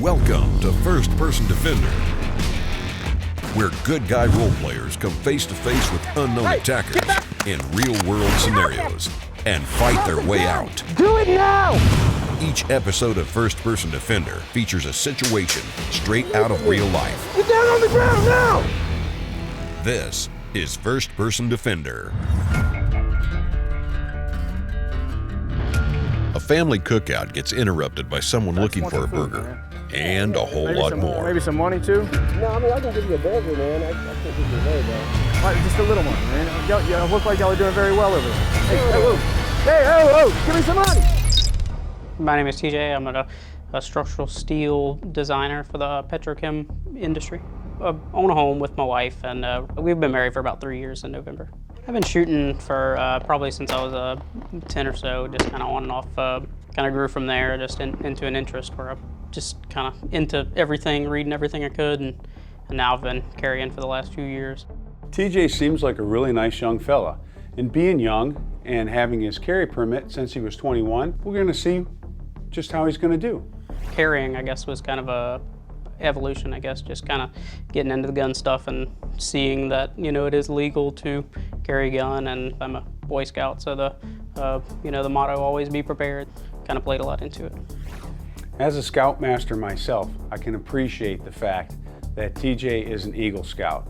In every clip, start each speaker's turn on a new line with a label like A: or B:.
A: Welcome to First Person Defender, where good guy role players come face to face with unknown attackers in real-world scenarios and fight their way out.
B: Do it now!
A: Each episode of First Person Defender features a situation straight out of real life.
B: Get down on the ground now!
A: This is First Person Defender. A family cookout gets interrupted by someone looking for a burger and a whole lot more.
B: Maybe some money too?
C: No, I mean, I can give you a burger, man. I can't give you a burger, man.
B: All right, just a little one, man. Y'all look like y'all are doing very well over there. Hey, give me some money!
D: My name is TJ. I'm a structural steel designer for the petrochem industry. I own a home with my wife, and we've been married for about 3 years in November. I've been shooting for probably since I was 10 or so, just kind of on and off. Kind of grew from there, just into an interest where I'm just kind of into everything, reading everything I could, and now I've been carrying for the last few years.
E: TJ seems like a really nice young fella. And being young and having his carry permit since he was 21, we're going to see just how he's going to do.
D: Carrying, I guess, was kind of a evolution, I guess, just kind of getting into the gun stuff and seeing that, you know, it is legal to carry a gun, and I'm a Boy Scout, so the motto, always be prepared, kind of played a lot into it.
E: As a Scoutmaster myself, I can appreciate the fact that TJ is an Eagle Scout.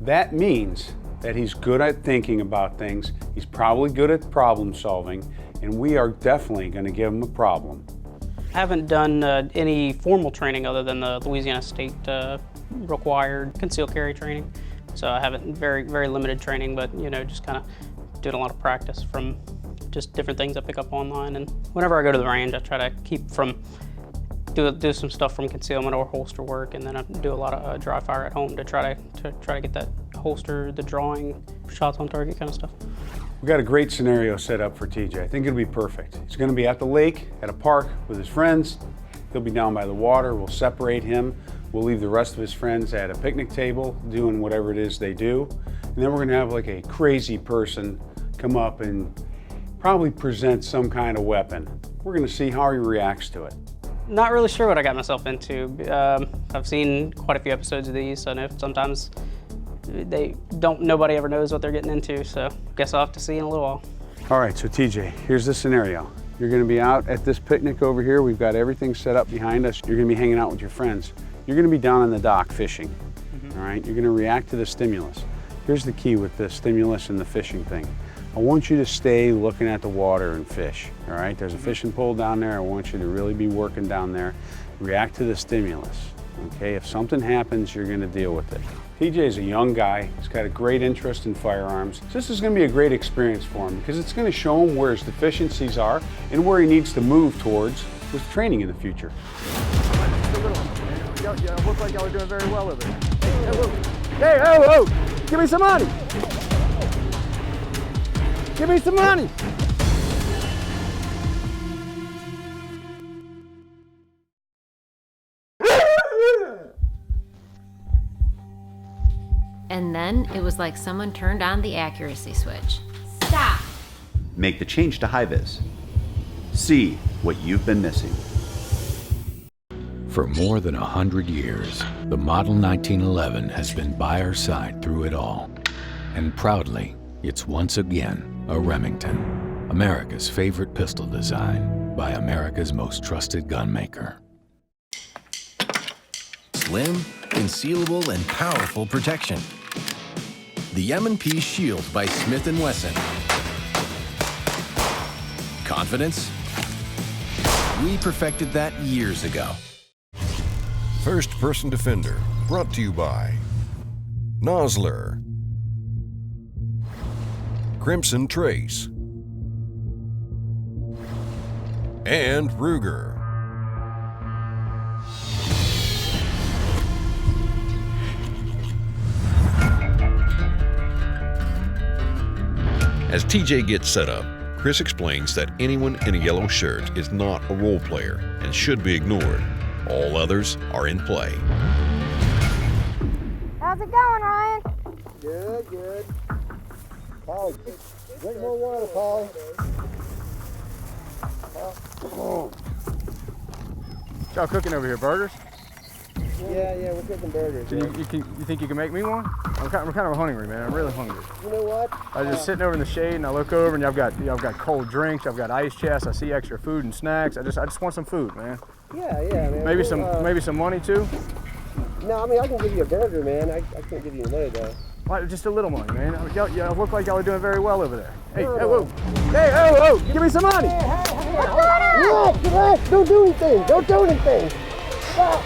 E: That means that he's good at thinking about things, he's probably good at problem solving, and we are definitely going to give him a problem.
D: I haven't done any formal training other than the Louisiana State required concealed carry training. So I haven't very limited training, but you know, just kind of doing a lot of practice from just different things I pick up online. And whenever I go to the range, I try to keep from do some stuff from concealment or holster work, and then I do a lot of dry fire at home to try to get that holster, the drawing, shots on target kind of stuff.
E: We've got a great scenario set up for TJ. I think it'll be perfect. He's going to be at the lake, at a park with his friends. He'll be down by the water. We'll separate him. We'll leave the rest of his friends at a picnic table doing whatever it is they do. And then we're going to have like a crazy person come up and probably present some kind of weapon. We're going to see how he reacts to it.
D: Not really sure what I got myself into. I've seen quite a few episodes of these, so I know sometimes nobody ever knows what they're getting into, so guess I'll have to see in a little while.
E: All right, so TJ, here's the scenario. You're gonna be out at this picnic over here. We've got everything set up behind us. You're gonna be hanging out with your friends. You're gonna be down on the dock fishing, all right? You're gonna react to the stimulus. Here's the key with the stimulus and the fishing thing. I want you to stay looking at the water and fish, all right? There's a fishing pole down there. I want you to really be working down there. React to the stimulus, okay? If something happens, you're gonna deal with it. TJ is a young guy. He's got a great interest in firearms. This is gonna be a great experience for him because it's gonna show him where his deficiencies are and where he needs to move towards with training in the future.
B: Y'all look like y'all are doing very well over there. Hey, give me some money! Give me some money!
F: And then it was like someone turned on the accuracy switch. Stop!
G: Make the change to high-vis. See what you've been missing.
H: For more than 100 years, the Model 1911 has been by our side through it all. And proudly, it's once again a Remington, America's favorite pistol design by America's most trusted gun maker.
I: Slim, concealable, and powerful protection. The M&P Shield by Smith & Wesson. Confidence? We perfected that years ago.
A: First Person Defender, brought to you by Nosler, Crimson Trace, and Ruger. As TJ gets set up, Chris explains that anyone in a yellow shirt is not a role player and should be ignored. All others are in play.
J: How's it going, Ryan?
C: Good. Paul, drink more water, Paul.
B: Y'all cooking over here, burgers?
C: Yeah, we're cooking burgers.
B: So you think you can make me one? I'm kind of hungry, man. I'm really hungry.
C: You know what?
B: I was just sitting over in the shade, and I look over, and y'all got cold drinks. Y'all got ice chests. I see extra food and snacks. I just want some food, man.
C: Yeah, man.
B: Maybe some money too.
C: No, I mean I can give you a burger, man. I can't give you money though.
B: Well, just a little money, man. Y'all look like y'all are doing very well over there. Hey, whoa! Hey, whoa! Give me some money!
C: Relax! Don't do anything! Don't do anything! Stop!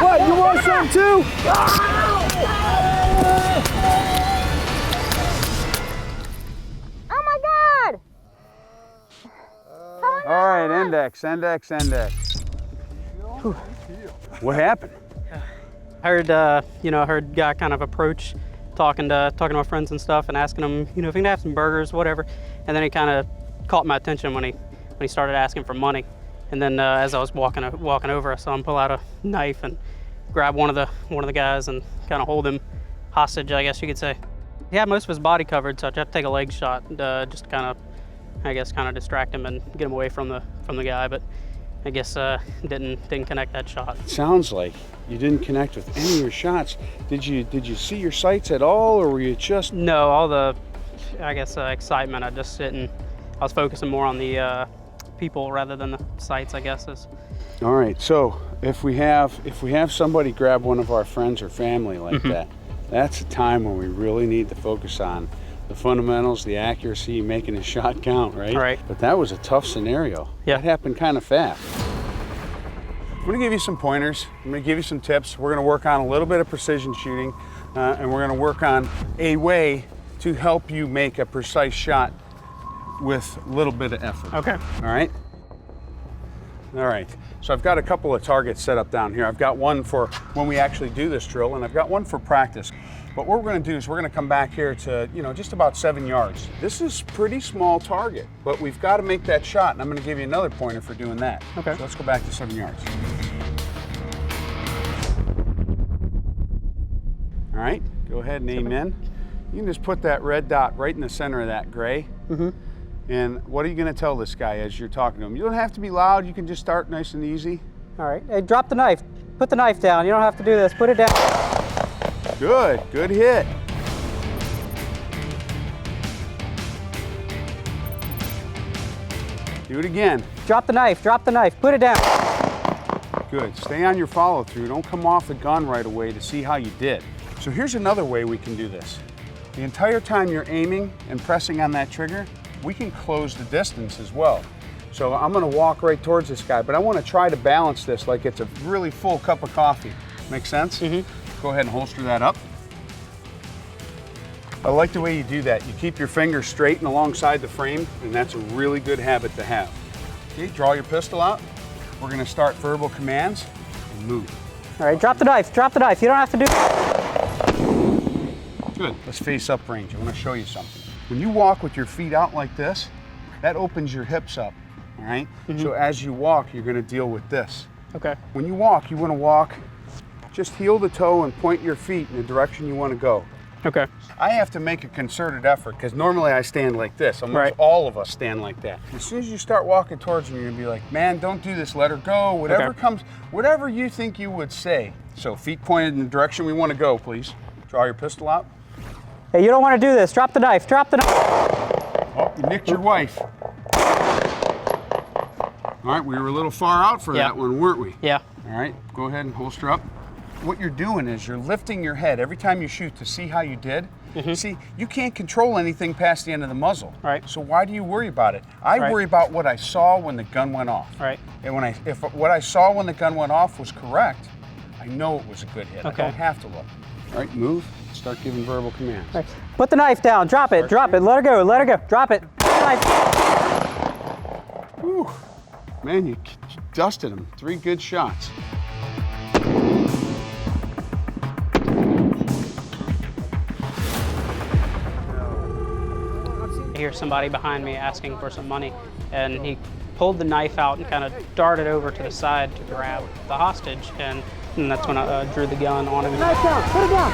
B: What? You want some too?
J: Oh my God!
E: All right, index. Whew. What happened?
D: I heard, I heard guy kind of approach, talking to my friends and stuff, and asking him, if he can have some burgers, whatever. And then he kind of caught my attention when he started asking for money. And then as I was walking over, I saw him pull out a knife and grab one of the guys and kind of hold him hostage, I guess you could say. He had most of his body covered, so I had to take a leg shot, just kind of distract him and get him away from the guy. But I guess didn't connect that shot.
E: It sounds like you didn't connect with any of your shots. Did you see your sights at all, or were you just?
D: No, all the, excitement. I just I was focusing more on the people rather than the sights, I guess is.
E: All right. So if we have somebody grab one of our friends or family like that, that's a time when we really need to focus on the fundamentals, the accuracy, making a shot count, right?
D: Right.
E: But that was a tough scenario.
D: Yeah.
E: That happened kind of fast. I'm gonna give you some pointers. I'm gonna give you some tips. We're gonna work on a little bit of precision shooting, and we're gonna work on a way to help you make a precise shot with a little bit of effort.
D: Okay.
E: All right? All right. So I've got a couple of targets set up down here. I've got one for when we actually do this drill, and I've got one for practice. But what we're going to do is we're going to come back here to, just about 7 yards. This is a pretty small target, but we've got to make that shot, and I'm going to give you another pointer for doing that.
D: Okay.
E: So let's go back to 7 yards. All right, go ahead and aim in. You can just put that red dot right in the center of that gray. And what are you going to tell this guy as you're talking to him? You don't have to be loud. You can just start nice and easy.
D: All right. Hey, drop the knife. Put the knife down. You don't have to do this. Put it down.
E: Good hit. Do it again.
D: Drop the knife. Put it down.
E: Good. Stay on your follow through. Don't come off the gun right away to see how you did. So here's another way we can do this. The entire time you're aiming and pressing on that trigger, we can close the distance as well. So I'm going to walk right towards this guy, but I want to try to balance this like it's a really full cup of coffee. Make sense? Go ahead and holster that up. I like the way you do that. You keep your fingers straight and alongside the frame, and that's a really good habit to have. Okay, draw your pistol out. We're going to start verbal commands and move.
D: All right, drop the knife. You don't have to do
E: Good. Let's face up range. I want to show you something. When you walk with your feet out like this, that opens your hips up, all right? So as you walk, you're going to deal with this.
D: Okay.
E: When you want to walk, just heel the toe and point your feet in the direction you want to go.
D: Okay.
E: I have to make a concerted effort because normally I stand like this. Almost all of us stand like that. As soon as you start walking towards them, you're going to be like, man, don't do this, let her go. Whatever comes, whatever you think you would say. So feet pointed in the direction we want to go, please. Draw your pistol out.
D: Hey, you don't want to do this. Drop the knife.
E: Oh, you nicked your wife. All right, we were a little far out for that one, weren't we?
D: Yeah.
E: All right, go ahead and holster up. What you're doing is you're lifting your head every time you shoot to see how you did. See, you can't control anything past the end of the muzzle.
D: Right.
E: So why do you worry about it? I worry about what I saw when the gun went off.
D: Right.
E: And if what I saw when the gun went off was correct, I know it was a good hit.
D: Okay.
E: I don't have to look. All right, move. Start giving verbal commands.
D: Right. Put the knife down. Drop it. Let her go. Drop it.
E: Whew. Man, you dusted him. 3 good shots.
D: I hear somebody behind me asking for some money, and he pulled the knife out and kind of darted over to the side to grab the hostage, and that's when I drew the gun on him.
J: Knife down. Put it down.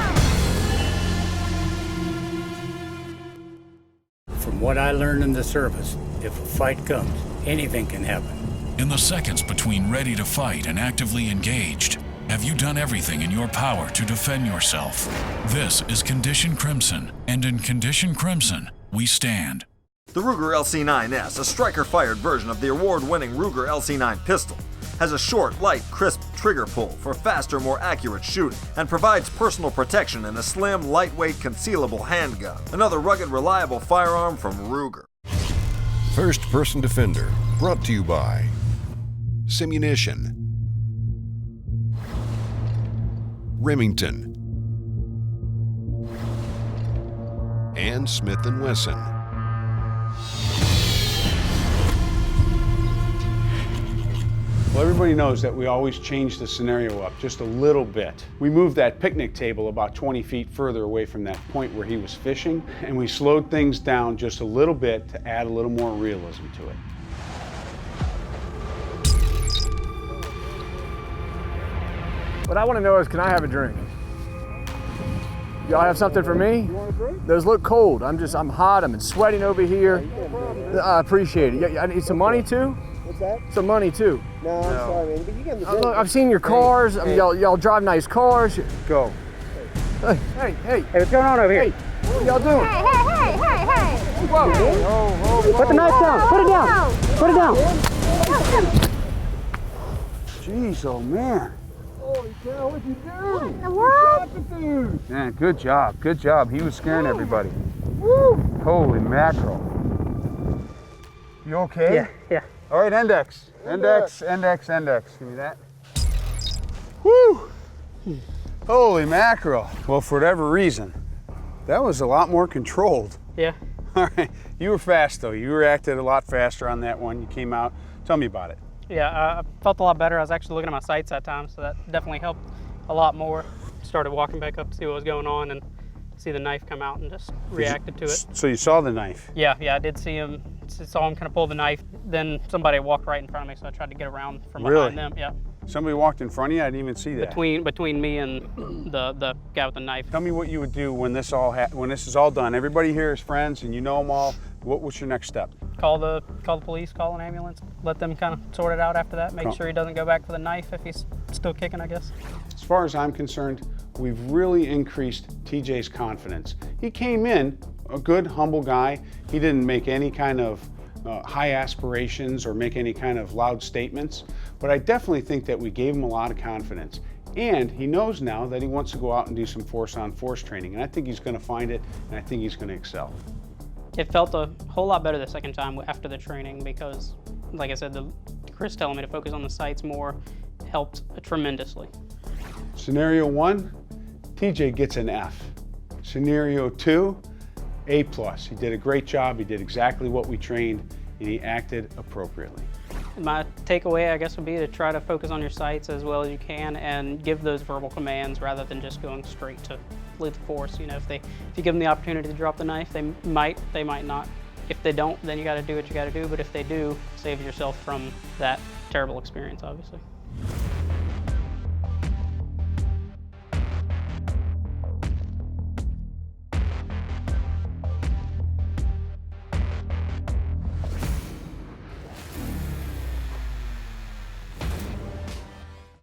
K: From what I learned in the service, if a fight comes, anything can happen.
L: In the seconds between ready to fight and actively engaged, have you done everything in your power to defend yourself? This is Condition Crimson, and in Condition Crimson, we stand.
M: The Ruger LC9S, a striker-fired version of the award-winning Ruger LC9 pistol, has a short, light, crisp trigger pull for faster, more accurate shooting, and provides personal protection in a slim, lightweight, concealable handgun. Another rugged, reliable firearm from Ruger.
A: First Person Defender, brought to you by Simunition, Remington, and Smith & Wesson.
E: Well, everybody knows that we always change the scenario up just a little bit. We moved that picnic table about 20 feet further away from that point where he was fishing, and we slowed things down just a little bit to add a little more realism to it.
B: What I want to know is, can I have a drink? Y'all have something for me?
C: You want a drink?
B: Those look cold. I'm hot. I'm sweating over here. I appreciate it. I need some money too?
C: What's that?
B: Some money too.
C: No, I'm sorry, man. But you get the drink.
B: Look, I've seen your cars.
C: Hey.
B: Y'all drive nice cars.
E: Go.
B: Hey.
K: Hey, what's going on over here?
B: What are y'all doing?
J: Hey.
B: Whoa.
K: Put the knife down. Put it down. Put it down.
E: Jeez, oh man.
C: Holy cow, what'd you do?
J: In the world?
C: Shot the dude.
E: Man, good job, good job. He was scaring everybody.
J: Woo.
E: Holy mackerel. You okay?
K: Yeah.
E: All right, index. Index. Give me that. Woo! Holy mackerel. Well, for whatever reason, that was a lot more controlled.
D: Yeah.
E: All right. You were fast, though. You reacted a lot faster on that one. You came out. Tell me about it.
D: Yeah, I felt a lot better. I was actually looking at my sights that time, so that definitely helped a lot more. Started walking back up to see what was going on and see the knife come out and just reacted to it.
E: So you saw the knife?
D: Yeah, I did see him. Saw him kind of pull the knife. Then somebody walked right in front of me, so I tried to get around from behind them. Yeah.
E: Somebody walked in front of you? I didn't even see that.
D: Between me and the guy with the knife.
E: Tell me what you would do when this is all done. Everybody here is friends, and you know them all. What's your next step?
D: Call the police, call an ambulance, let them kind of sort it out after that. Make sure he doesn't go back for the knife if he's still kicking, I guess.
E: As far as I'm concerned, we've really increased TJ's confidence. He came in a good, humble guy. He didn't make any kind of high aspirations or make any kind of loud statements, but I definitely think that we gave him a lot of confidence. And he knows now that he wants to go out and do some force-on-force training, and I think he's going to find it, and I think he's going to excel.
D: It felt a whole lot better the second time after the training because, like I said, Chris telling me to focus on the sights more helped tremendously.
E: Scenario 1, TJ gets an F. Scenario 2, A+. He did a great job. He did exactly what we trained, and he acted appropriately.
D: My takeaway, I guess, would be to try to focus on your sights as well as you can and give those verbal commands rather than just going straight to lethal force. You know, if you give them the opportunity to drop the knife, they might not. If they don't, then you got to do what you got to do. But if they do, save yourself from that terrible experience, obviously.